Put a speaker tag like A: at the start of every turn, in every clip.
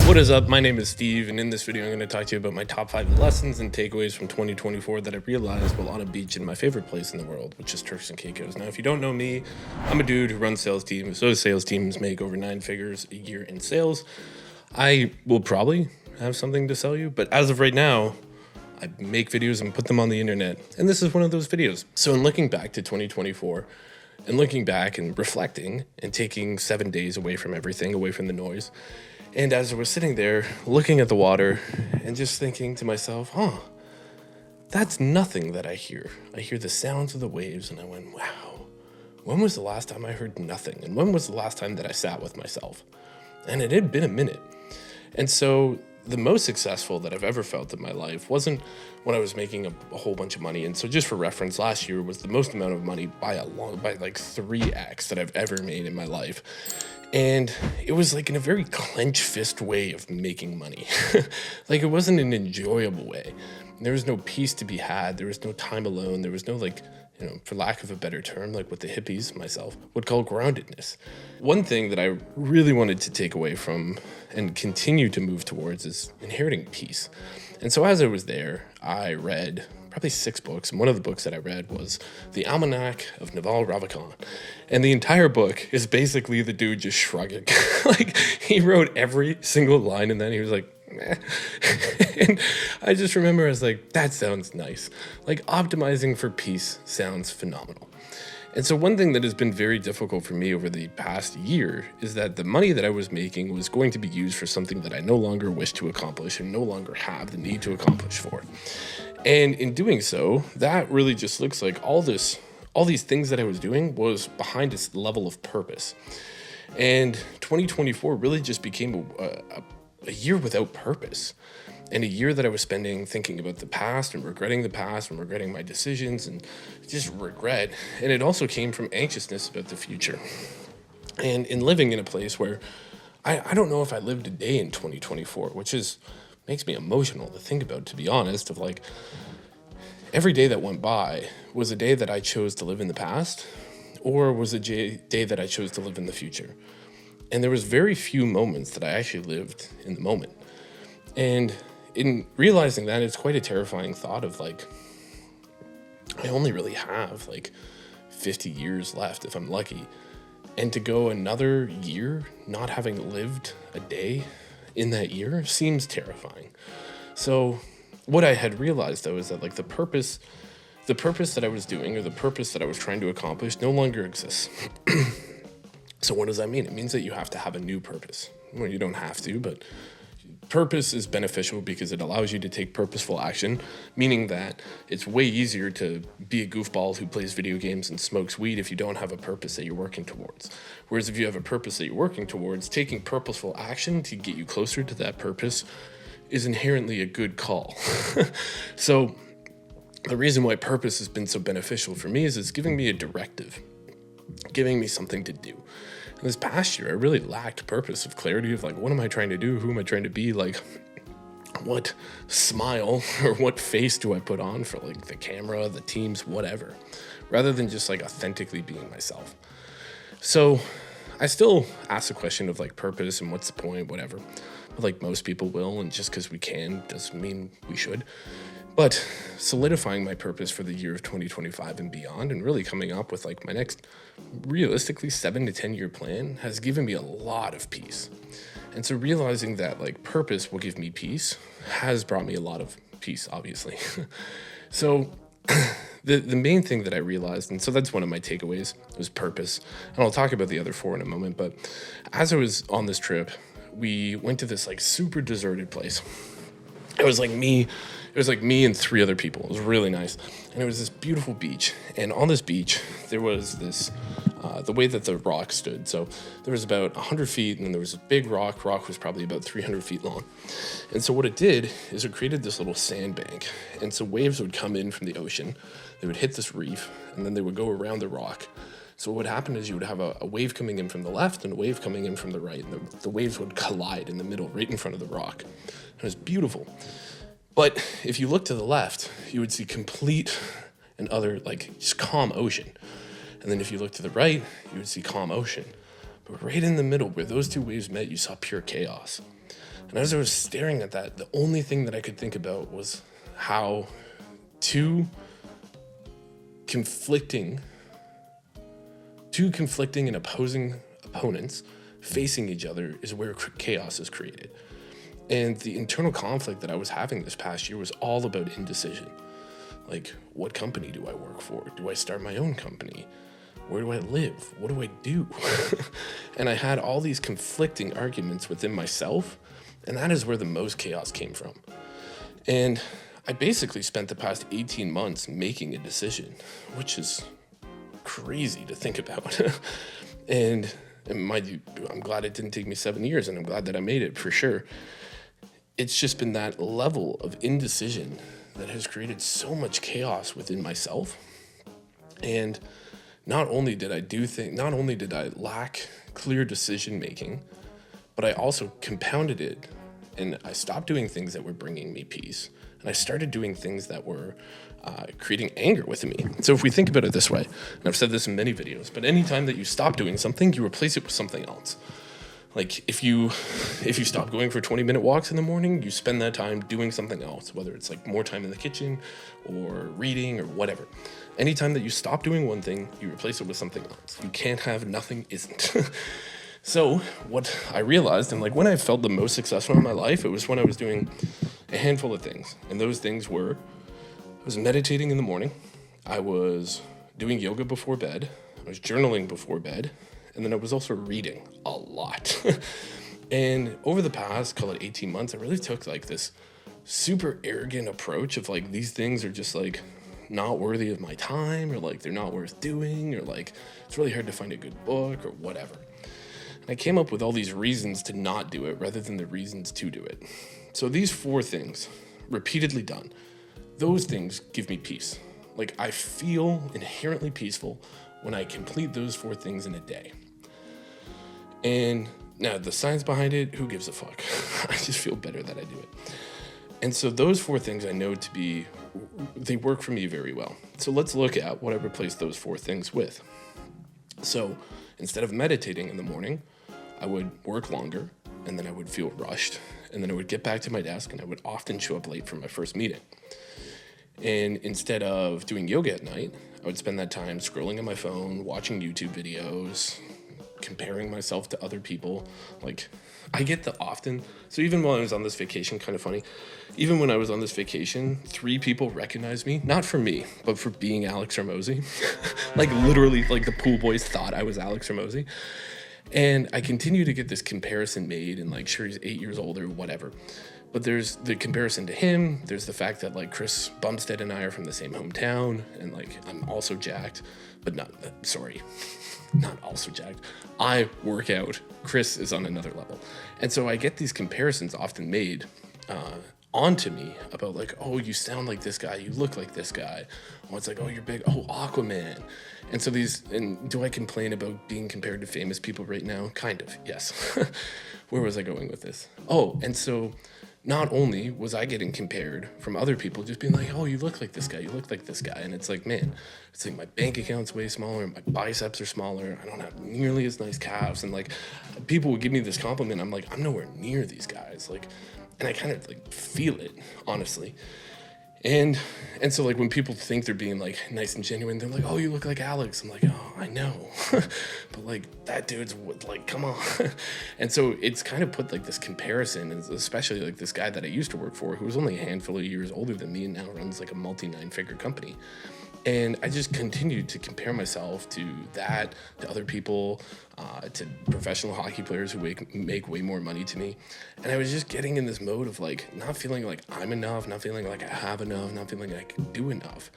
A: What is up? My name is Steve, and in this video I'm going to talk to you about my top 5 lessons and takeaways from 2024 that I realized while on a beach in my favorite place in the world, which is Turks and Caicos. Now, if you don't know me, I'm a dude who runs sales teams. Those sales teams make over 9 figures a year in sales. I will probably have something to sell you, but as of right now, I make videos and put them on the internet, and this is one of those videos. So in looking back to 2024, and looking back and reflecting and taking 7 days away from everything, away from the noise, and as I was sitting there looking at the water and just thinking to myself, that's nothing that I hear. I hear the sounds of the waves, and I went, wow, when was the last time I heard nothing? And when was the last time that I sat with myself? And it had been a minute. And so the most successful that I've ever felt in my life wasn't when I was making a whole bunch of money. And so just for reference, last year was the most amount of money by like 3x that I've ever made in my life. And it was like in a very clench fist way of making money. Like it wasn't an enjoyable way. There was no peace to be had. There was no time alone. There was no for lack of a better term, like what the hippies, myself, would call groundedness. One thing that I really wanted to take away from and continue to move towards is inheriting peace. And so as I was there, I read probably 6 books, and one of the books that I read was The Almanac of Naval Ravikant. And the entire book is basically the dude just shrugging. Like, he wrote every single line in that, and he was like, meh. And I just remember I was like, that sounds nice. Like, optimizing for peace sounds phenomenal. And so one thing that has been very difficult for me over the past year is that the money that I was making was going to be used for something that I no longer wish to accomplish and no longer have the need to accomplish for. And in doing so, that really just looks like all these things that I was doing was behind this level of purpose. And 2024 really just became a year without purpose, and a year that I was spending thinking about the past and regretting the past and regretting my decisions and just regret. And it also came from anxiousness about the future. And in living in a place where I don't know if I lived a day in 2024, which makes me emotional to think about, to be honest, of like every day that went by was a day that I chose to live in the past or was a day that I chose to live in the future. And there was very few moments that I actually lived in the moment. And in realizing that, it's quite a terrifying thought of like, I only really have like 50 years left if I'm lucky. And to go another year not having lived a day in that year seems terrifying. So what I had realized though is that like the purpose that I was doing or the purpose that I was trying to accomplish no longer exists. So what does that mean? It means that you have to have a new purpose. Well, you don't have to, but purpose is beneficial because it allows you to take purposeful action, meaning that it's way easier to be a goofball who plays video games and smokes weed if you don't have a purpose that you're working towards. Whereas if you have a purpose that you're working towards, taking purposeful action to get you closer to that purpose is inherently a good call. So the reason why purpose has been so beneficial for me is it's giving me a directive, giving me something to do. And this past year, I really lacked purpose of clarity of like, what am I trying to do? Who am I trying to be? Like, what smile or what face do I put on for like the camera, the teams, whatever, rather than just like authentically being myself. So I still ask the question of like purpose and what's the point, whatever, but like most people will. And just because we can doesn't mean we should. But solidifying my purpose for the year of 2025 and beyond and really coming up with like my next realistically 7 to 10 year plan has given me a lot of peace. And so realizing that like purpose will give me peace has brought me a lot of peace, obviously. So the main thing that I realized, and so that's one of my takeaways, was purpose. And I'll talk about the other 4 in a moment. But as I was on this trip, we went to this like super deserted place. It was like me and 3 other people. It was really nice. And it was this beautiful beach. And on this beach, there was this, the way that the rock stood. So there was about 100 feet, and then there was a big rock. Rock was probably about 300 feet long. And so what it did is it created this little sandbank. And so waves would come in from the ocean. They would hit this reef, and then they would go around the rock. So what would happen is you would have a wave coming in from the left and a wave coming in from the right. And the waves would collide in the middle, right in front of the rock. It was beautiful. But if you look to the left, you would see complete and utter, like, just calm ocean. And then if you look to the right, you would see calm ocean. But right in the middle, where those two waves met, you saw pure chaos. And as I was staring at that, the only thing that I could think about was how two conflicting and opposing opponents facing each other is where chaos is created. And the internal conflict that I was having this past year was all about indecision. Like, what company do I work for? Do I start my own company? Where do I live? What do I do? And I had all these conflicting arguments within myself, and that is where the most chaos came from. And I basically spent the past 18 months making a decision, which is crazy to think about. And mind you, I'm glad it didn't take me 7 years, and I'm glad that I made it for sure. It's just been that level of indecision that has created so much chaos within myself. And not only did I lack clear decision making, but I also compounded it, and I stopped doing things that were bringing me peace. And I started doing things that were creating anger within me. So if we think about it this way, and I've said this in many videos, but anytime that you stop doing something, you replace it with something else. Like if you stop going for 20-minute walks in the morning, you spend that time doing something else, whether it's like more time in the kitchen or reading or whatever. Anytime that you stop doing one thing, you replace it with something else. You can't have nothing isn't. So what I realized, and like when I felt the most successful in my life, it was when I was doing a handful of things. And those things were, I was meditating in the morning, I was doing yoga before bed, I was journaling before bed, and then I was also reading a lot. And over the past, call it 18 months, I really took like this super arrogant approach of like, these things are just like not worthy of my time, or like they're not worth doing, or like it's really hard to find a good book or whatever. And I came up with all these reasons to not do it rather than the reasons to do it. So these 4 things, repeatedly done, those things give me peace. Like I feel inherently peaceful when I complete those 4 things in a day. And now the science behind it, who gives a fuck? I just feel better that I do it. And so those 4 things I know to be, they work for me very well. So let's look at what I replaced those 4 things with. So instead of meditating in the morning, I would work longer, and then I would feel rushed, and then I would get back to my desk, and I would often show up late for my first meeting. And instead of doing yoga at night, I would spend that time scrolling on my phone, watching YouTube videos, comparing myself to other people. Like, I get the often, so even while I was on this vacation, kind of funny, even when I was on this vacation, 3 people recognized me, not for me, but for being Alex Hormozi. Like literally, like the pool boys thought I was Alex Hormozi. And I continue to get this comparison made, and like, sure, he's 8 years older, whatever. But there's the comparison to him. There's the fact that like Chris Bumstead and I are from the same hometown, and like I'm also jacked, but not also jacked. I work out. Chris is on another level. And so I get these comparisons often made onto me about like, oh, you sound like this guy, you look like this guy. Oh, it's like, oh, you're big. Oh, Aquaman. And so and do I complain about being compared to famous people right now? Kind of, yes. Where was I going with this? Oh, and so not only was I getting compared from other people just being like, oh, you look like this guy, you look like this guy. And it's like, man, it's like my bank account's way smaller, my biceps are smaller, I don't have nearly as nice calves. And like, people would give me this compliment, I'm like, I'm nowhere near these guys. Like, and I kind of like feel it, honestly. And so like when people think they're being like nice and genuine, they're like, oh, you look like Alex. I'm like, oh, I know. But like that dude's like, come on. And so it's kind of put like this comparison, and especially like this guy that I used to work for, who was only a handful of years older than me and now runs like a multi-9-figure company. And I just continued to compare myself to that, to other people, to professional hockey players who make way more money to me. And I was just getting in this mode of like not feeling like I'm enough, not feeling like I have enough, not feeling like I can do enough.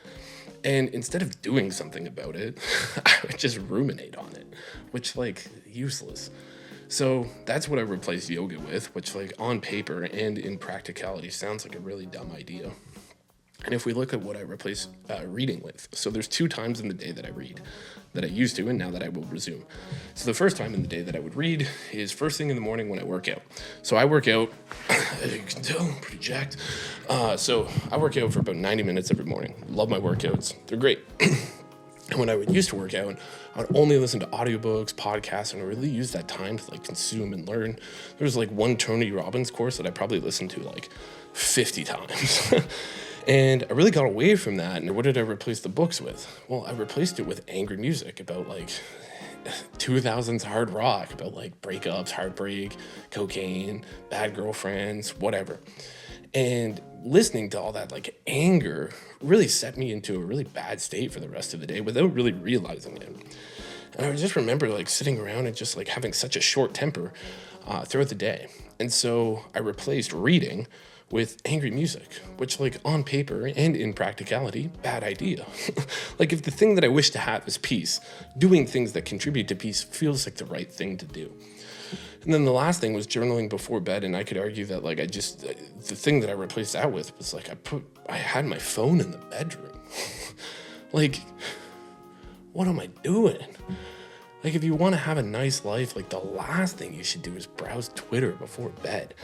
A: And instead of doing something about it, I would just ruminate on it, which like useless. So that's what I replaced yoga with, which like on paper and in practicality sounds like a really dumb idea. And if we look at what I replace reading with, so there's 2 times in the day that I read, that I used to, and now that I will resume. So the first time in the day that I would read is first thing in the morning when I work out. So I work out, as you can tell, I'm pretty jacked. So I work out for about 90 minutes every morning. Love my workouts. They're great. And when I would used to work out, I would only listen to audiobooks, podcasts, and I really use that time to like consume and learn. There was like one Tony Robbins course that I probably listened to like 50 times. And I really got away from that. And what did I replace the books with? Well, I replaced it with angry music about like 2000s hard rock, about like breakups, heartbreak, cocaine, bad girlfriends, whatever. And listening to all that like anger really set me into a really bad state for the rest of the day without really realizing it. And I just remember like sitting around and just like having such a short temper throughout the day. And so I replaced reading with angry music, which like on paper and in practicality, bad idea. Like if the thing that I wish to have is peace, doing things that contribute to peace feels like the right thing to do. And then the last thing was journaling before bed. And I could argue that like the thing that I replaced that with was like I had my phone in the bedroom. Like, what am I doing? Like if you want to have a nice life, like the last thing you should do is browse Twitter before bed.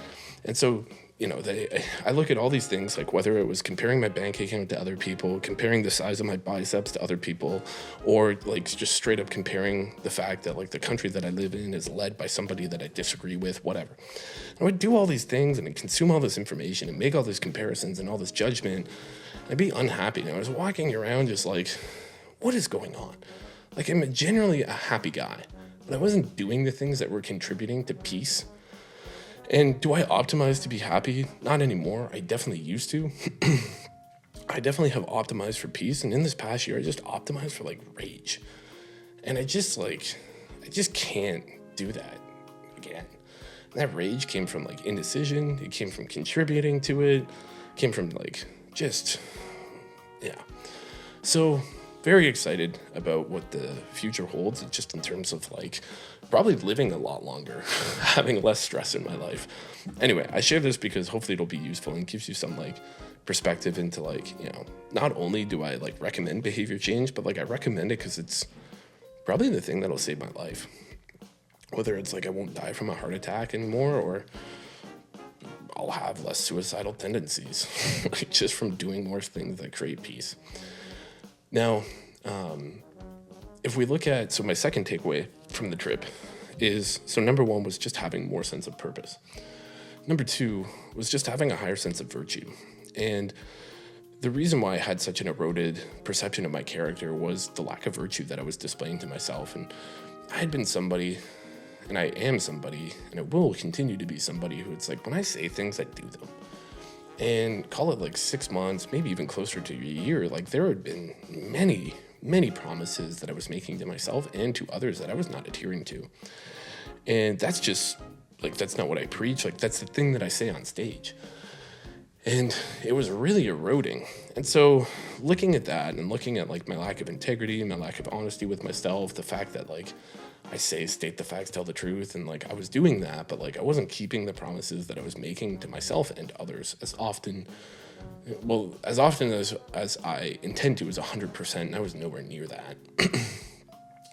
A: And so, I look at all these things, like whether it was comparing my bank account to other people, comparing the size of my biceps to other people, or like just straight up comparing the fact that like the country that I live in is led by somebody that I disagree with, whatever. And I would do all these things and I'd consume all this information and make all these comparisons and all this judgment. And I'd be unhappy. And I was walking around just like, what is going on? Like I'm generally a happy guy, but I wasn't doing the things that were contributing to peace. And do I optimize to be happy? Not anymore. I definitely used to. I definitely have optimized for peace. And in this past year, I just optimized for like rage. And I just can't do that again. And that rage came from like indecision. It came from contributing to it. Came from like So very excited about what the future holds, just in terms of like probably living a lot longer, having less stress in my life. Anyway, I share this because hopefully it'll be useful and gives you some like perspective into like, not only do I like recommend behavior change, but like I recommend it because it's probably the thing that'll save my life. Whether it's like I won't die from a heart attack anymore, or I'll have less suicidal tendencies, like just from doing more things that create peace. Now, if we look at, so my second takeaway from the trip is, so number one was just having more sense of purpose. Number two was just having a higher sense of virtue. And the reason why I had such an eroded perception of my character was the lack of virtue that I was displaying to myself. And I had been somebody, and I am somebody, and I will continue to be somebody who it's like, when I say things, I do them. And call it like 6 months, maybe even closer to a year, like there had been many promises that I was making to myself and to others that I was not adhering to. And that's just like, that's not what I preach. Like that's the thing that I say on stage. And it was really eroding. And so looking at that and looking at like my lack of integrity and my lack of honesty with myself, the fact that like I say, state the facts, tell the truth. And like I was doing that, but like I wasn't keeping the promises that I was making to myself and others as often as I intend to, is 100%, and I was nowhere near that.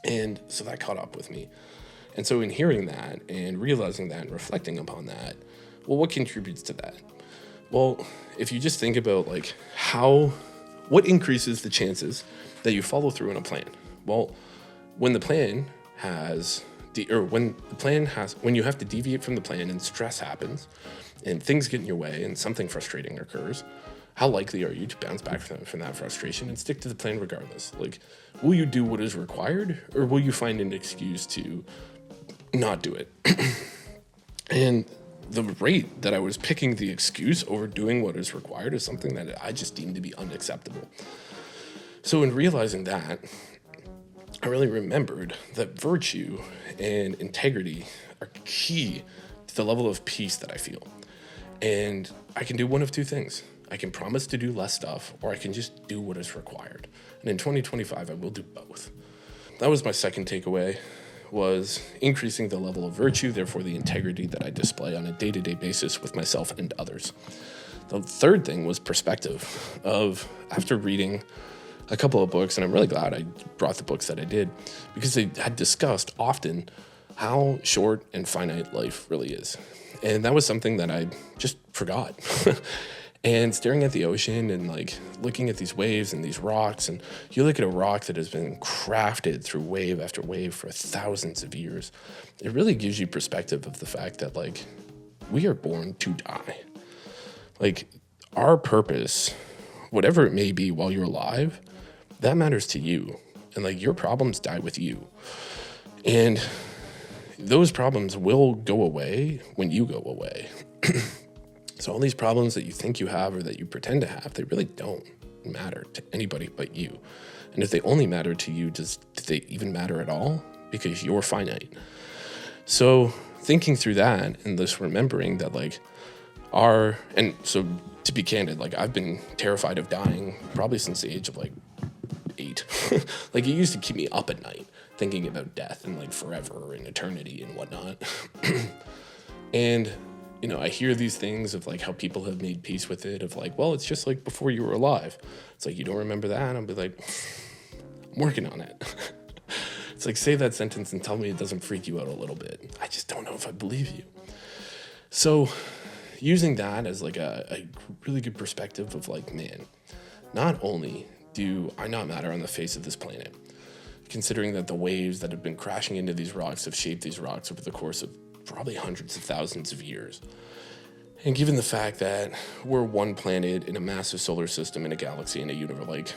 A: And so that caught up with me. And so in hearing that and realizing that and reflecting upon that, well, what contributes to that? Well, if you just think about like what increases the chances that you follow through on a plan? Well, when you have to deviate from the plan and stress happens and things get in your way and something frustrating occurs, how likely are you to bounce back from that frustration and stick to the plan regardless? Like, will you do what is required, or will you find an excuse to not do it? And the rate that I was picking the excuse over doing what is required is something that I just deemed to be unacceptable. So in realizing that, I really remembered that virtue and integrity are key to the level of peace that I feel. And I can do one of two things. I can promise to do less stuff, or I can just do what is required. And in 2025, I will do both. That was my second takeaway, was increasing the level of virtue, therefore the integrity that I display on a day-to-day basis with myself and others. The third thing was perspective of, after reading a couple of books, and I'm really glad I brought the books that I did, because they had discussed often how short and finite life really is. And that was something that I just forgot. and staring at the ocean and like looking at these waves and these rocks. And you look at a rock that has been crafted through wave after wave for thousands of years. It really gives you perspective of the fact that like we are born to die. Like our purpose, whatever it may be while you're alive, that matters to you. And like your problems die with you. And those problems will go away when you go away. So all these problems that you think you have or that you pretend to have, they really don't matter to anybody but you. And if they only matter to you, do they even matter at all? Because you're finite. So thinking through that and this remembering that like and so to be candid, like I've been terrified of dying probably since the age of like 8. Like it used to keep me up at night thinking about death and like forever and eternity and whatnot. And you know, I hear these things of like how people have made peace with it, of like, well, it's just like before you were alive. It's like, you don't remember that? I'll be like, I'm working on it. It's like, say that sentence and tell me it doesn't freak you out a little bit. I just don't know if I believe you. So using that as like a really good perspective of like, man, not only do I not matter on the face of this planet, considering that the waves that have been crashing into these rocks have shaped these rocks over the course of probably hundreds of thousands of years. And given the fact that we're one planet in a massive solar system in a galaxy in a universe, like,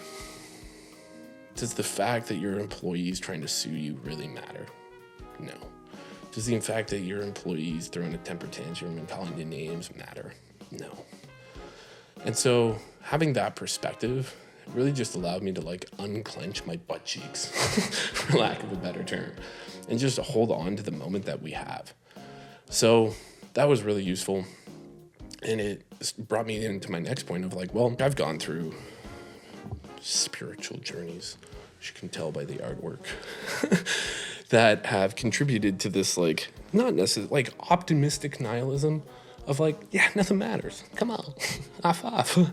A: does the fact that your employees trying to sue you really matter? No. Does the fact that your employees throwing a temper tantrum and calling you names matter? No. And so having that perspective really just allowed me to like unclench my butt cheeks, for lack of a better term, and just to hold on to the moment that we have. So that was really useful. And it brought me into my next point of like, well, I've gone through spiritual journeys, as you can tell by the artwork, that have contributed to this, like, not necessarily like optimistic nihilism of like, yeah, nothing matters. Come on, high five.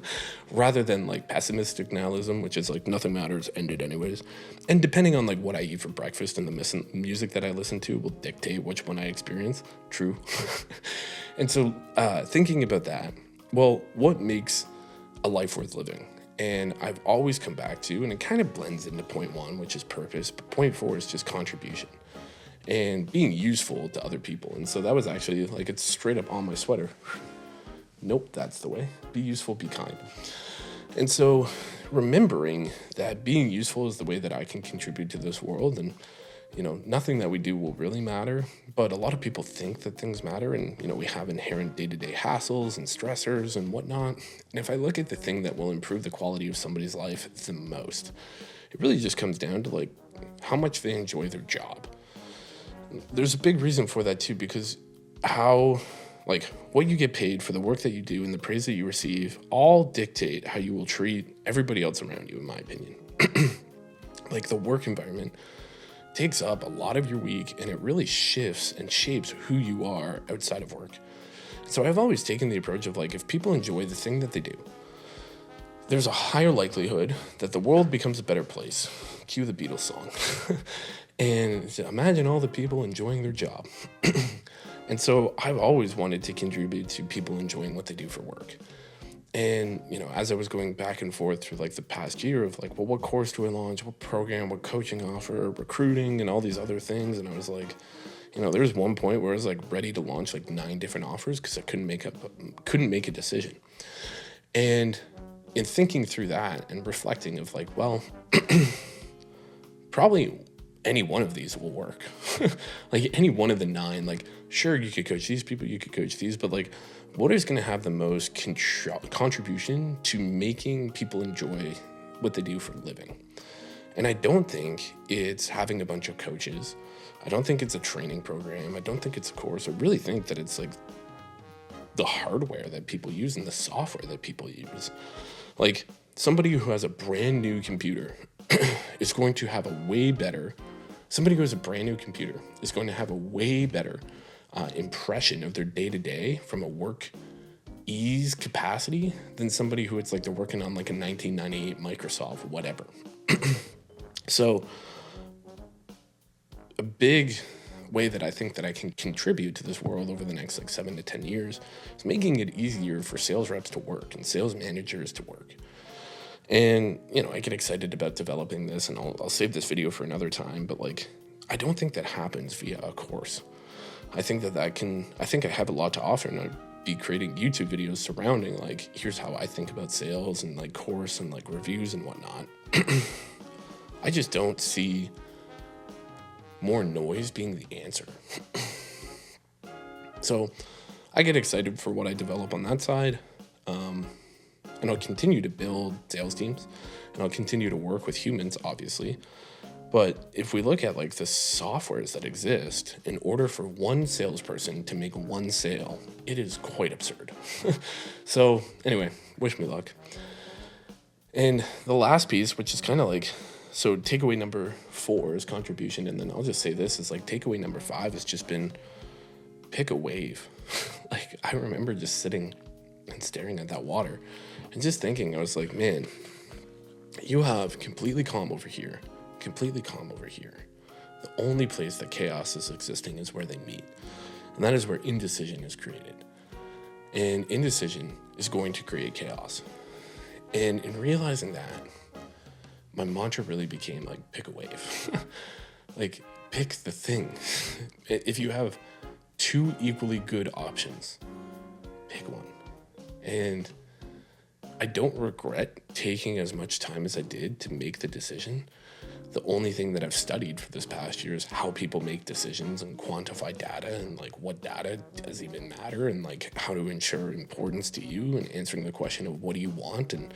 A: Rather than like pessimistic nihilism, which is like nothing matters, ended anyways. And depending on like what I eat for breakfast and the music that I listen to will dictate which one I experience. True. And so thinking about that, well, what makes a life worth living? And I've always come back to, and it kind of blends into point 1, which is purpose, but point 4 is just contribution and being useful to other people. And so that was actually like, it's straight up on my sweater. Nope, that's the way. Be useful, be kind. And so remembering that being useful is the way that I can contribute to this world. And, you know, nothing that we do will really matter, but a lot of people think that things matter. And, you know, we have inherent day-to-day hassles and stressors and whatnot. And if I look at the thing that will improve the quality of somebody's life the most, it really just comes down to like how much they enjoy their job. There's a big reason for that too, because what you get paid for the work that you do and the praise that you receive all dictate how you will treat everybody else around you, in my opinion. Like the work environment takes up a lot of your week and it really shifts and shapes who you are outside of work. So I've always taken the approach of like, if people enjoy the thing that they do, there's a higher likelihood that the world becomes a better place. Cue the Beatles song. And imagine all the people enjoying their job. And so I've always wanted to contribute to people enjoying what they do for work. And, you know, as I was going back and forth through like the past year of like, well, what course do I launch? What program, what coaching offer, recruiting, and all these other things. And I was like, you know, there was one point where I was like ready to launch like 9 different offers because I couldn't make a decision. And in thinking through that and reflecting of like, well, probably any one of these will work. Like any one of the 9, like, sure, you could coach these people, you could coach these, but like, what is going to have the most contribution to making people enjoy what they do for a living? And I don't think it's having a bunch of coaches. I don't think it's a training program. I don't think it's a course. I really think that it's like the hardware that people use and the software that people use. Like somebody who has a brand new computer is going to have a way better impression of their day-to-day from a work ease capacity than somebody who it's like they're working on like a 1998 Microsoft or whatever. So a big way that I think that I can contribute to this world over the next like 7 to 10 years is making it easier for sales reps to work and sales managers to work. And, I get excited about developing this, and I'll save this video for another time, but like, I don't think that happens via a course. I think I think I have a lot to offer, and I'd be creating YouTube videos surrounding like, here's how I think about sales and like course and like reviews and whatnot. I just don't see more noise being the answer. So I get excited for what I develop on that side. And I'll continue to build sales teams, and I'll continue to work with humans, obviously. But if we look at like the softwares that exist, in order for one salesperson to make one sale, it is quite absurd. So anyway, wish me luck. And the last piece, which is kind of like, so takeaway number 4 is contribution. And then I'll just say this is like takeaway number 5 has just been pick a wave. Like I remember just sitting and staring at that water and just thinking, I was like, man, you have completely calm over here, completely calm over here. The only place that chaos is existing is where they meet. And that is where indecision is created. And indecision is going to create chaos. And in realizing that, my mantra really became like, pick a wave. Like, pick the thing. If you have 2 equally good options, pick one. And I don't regret taking as much time as I did to make the decision. The only thing that I've studied for this past year is how people make decisions and quantify data, and like what data does even matter, and like how to ensure importance to you, and answering the question of what do you want, and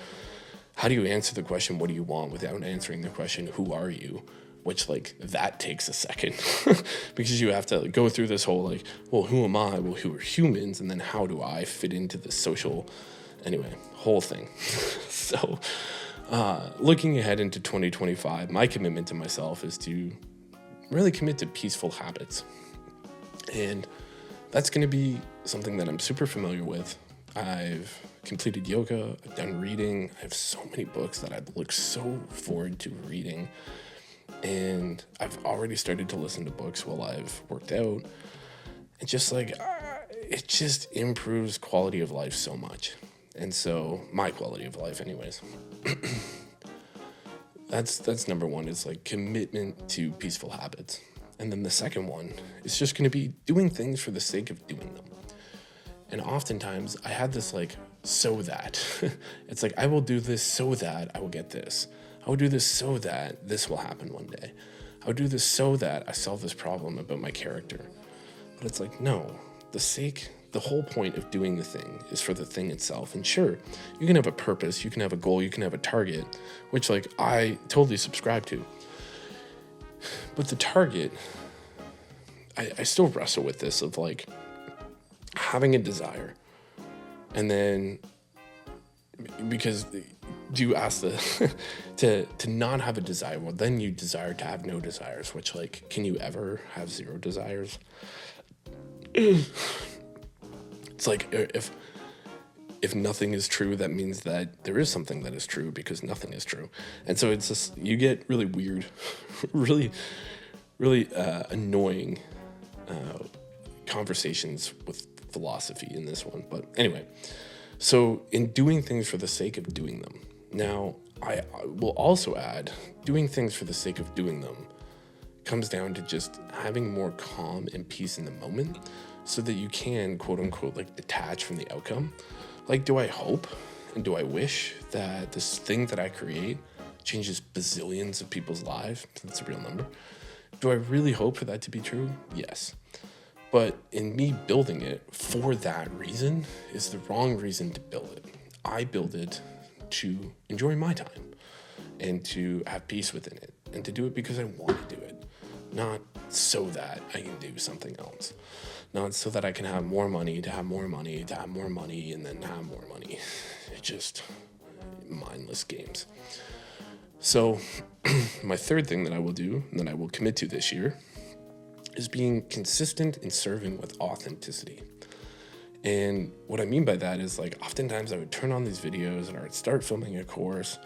A: how do you answer the question what do you want without answering the question who are you, which like that takes a second because you have to go through this whole like, well, who am I? Well, who are humans? And then how do I fit into the social, anyway, whole thing. So looking ahead into 2025, my commitment to myself is to really commit to peaceful habits. And that's going to be something that I'm super familiar with. I've completed yoga, I've done reading, I have so many books that I look so forward to reading. And I've already started to listen to books while I've worked out. And just like, it just improves quality of life so much. And so my quality of life anyways. That's number 1, is like commitment to peaceful habits. And then the second one is just going to be doing things for the sake of doing them. And oftentimes I had this like, so that it's like, I will do this so that I will get this. I will do this so that this will happen one day. I will do this so that I solve this problem about my character. But it's like, no, the whole point of doing the thing is for the thing itself. And sure, you can have a purpose, you can have a goal, you can have a target, which like I totally subscribe to. But the target, I still wrestle with this of like having a desire. And then, because you ask to not have a desire, well, then you desire to have no desires, which like, can you ever have 0 desires? It's like, if nothing is true, that means that there is something that is true, because nothing is true. And so it's just, you get really weird, really, really annoying conversations with philosophy in this one. But anyway, so in doing things for the sake of doing them. Now, I will also add, doing things for the sake of doing them comes down to just having more calm and peace in the moment, so that you can, quote unquote, like detach from the outcome. Like, do I hope and do I wish that this thing that I create changes bazillions of people's lives? That's a real number. Do I really hope for that to be true? Yes. But in me building it for that reason is the wrong reason to build it. I build it to enjoy my time and to have peace within it, and to do it because I want to do it, not so that I can do something else. Not so that I can have more money, to have more money, to have more money, and then have more money. It's just mindless games. So my third thing that I will do, and that I will commit to this year, is being consistent in serving with authenticity. And what I mean by that is, like, oftentimes I would turn on these videos and I would start filming a course,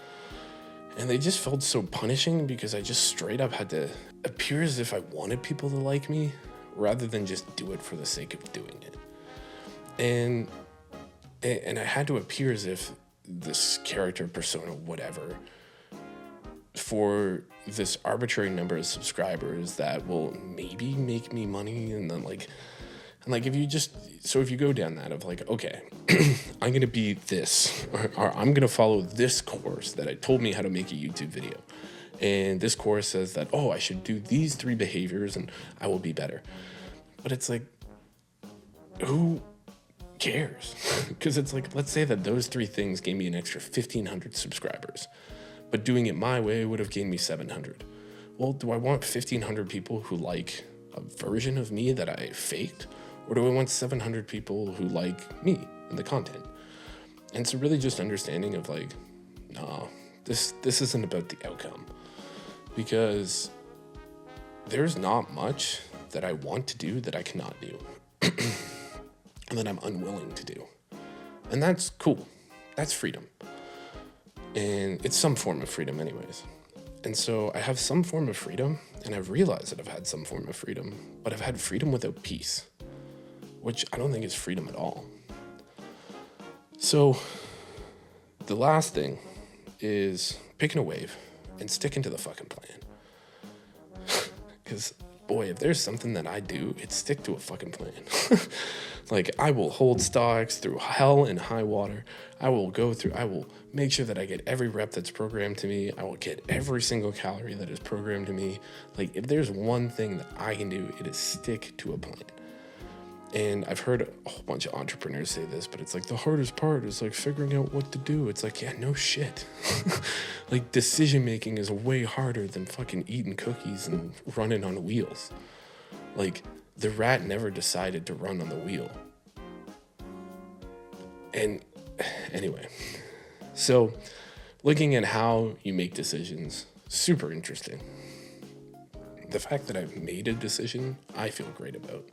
A: and they just felt so punishing because I just straight up had to appear as if I wanted people to like me, rather than just do it for the sake of doing it. And I had to appear as if this character, persona, whatever, for this arbitrary number of subscribers that will maybe make me money. And then if you go down that of like, okay, I'm going to be this, or I'm going to follow this course that I told me how to make a YouTube video. And this course says that, I should do these 3 behaviors and I will be better. But it's like, who cares? Because it's like, let's say that those 3 things gave me an extra 1,500 subscribers, but doing it my way would have gained me 700. Well, do I want 1,500 people who like a version of me that I faked? Or do I want 700 people who like me and the content? And so really just understanding of like, no, this isn't about the outcome. Because there's not much that I want to do that I cannot do. And that I'm unwilling to do. And that's cool. That's freedom. And it's some form of freedom anyways. And so I have some form of freedom, and I've realized that I've had some form of freedom, but I've had freedom without peace, which I don't think is freedom at all. So the last thing is picking a wave and sticking to the fucking plan. Because, boy, if there's something that I do, it's stick to a fucking plan. Like, I will hold stocks through hell and high water. I will make sure that I get every rep that's programmed to me. I will get every single calorie that is programmed to me. Like, if there's one thing that I can do, it is stick to a plan. And I've heard a whole bunch of entrepreneurs say this, but it's like the hardest part is like figuring out what to do. It's like, yeah, no shit. Like decision making is way harder than fucking eating cookies and running on wheels. Like the rat never decided to run on the wheel. And anyway, so looking at how you make decisions, super interesting. The fact that I've made a decision, I feel great about.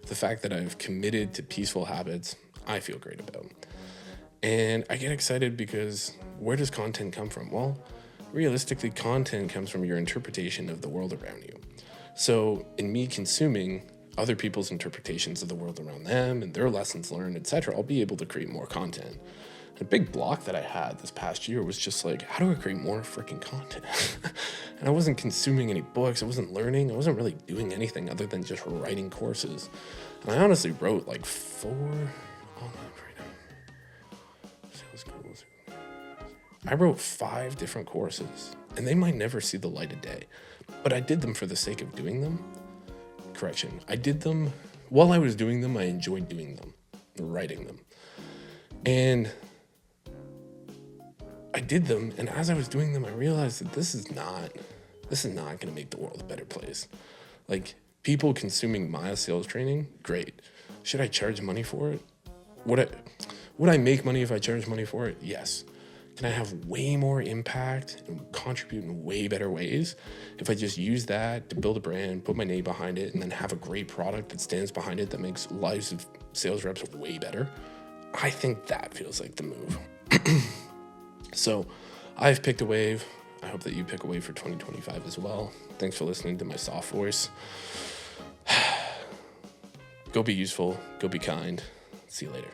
A: The fact that I've committed to peaceful habits, I feel great about. And I get excited because where does content come from? Well, realistically, content comes from your interpretation of the world around you. So in me consuming other people's interpretations of the world around them and their lessons learned, etc., I'll be able to create more content. A big block that I had this past year was just like, how do I create more freaking content? And I wasn't consuming any books. I wasn't learning. I wasn't really doing anything other than just writing courses. And I honestly wrote like 4 online freedom. Sales goals. I wrote 5 different courses, and they might never see the light of day, but I did them for the sake of doing them. Correction. I did them while I was doing them. I enjoyed doing them, writing them. And I did them, and as I was doing them, I realized that this is not going to make the world a better place. Like, people consuming my sales training, great. Should I charge money for it? Would I make money if I charged money for it? Yes. Can I have way more impact and contribute in way better ways if I just use that to build a brand, put my name behind it, and then have a great product that stands behind it that makes lives of sales reps way better? I think that feels like the move. So I've picked a wave. I hope that you pick a wave for 2025 as well. Thanks for listening to my soft voice. Go be useful. Go be kind. See you later.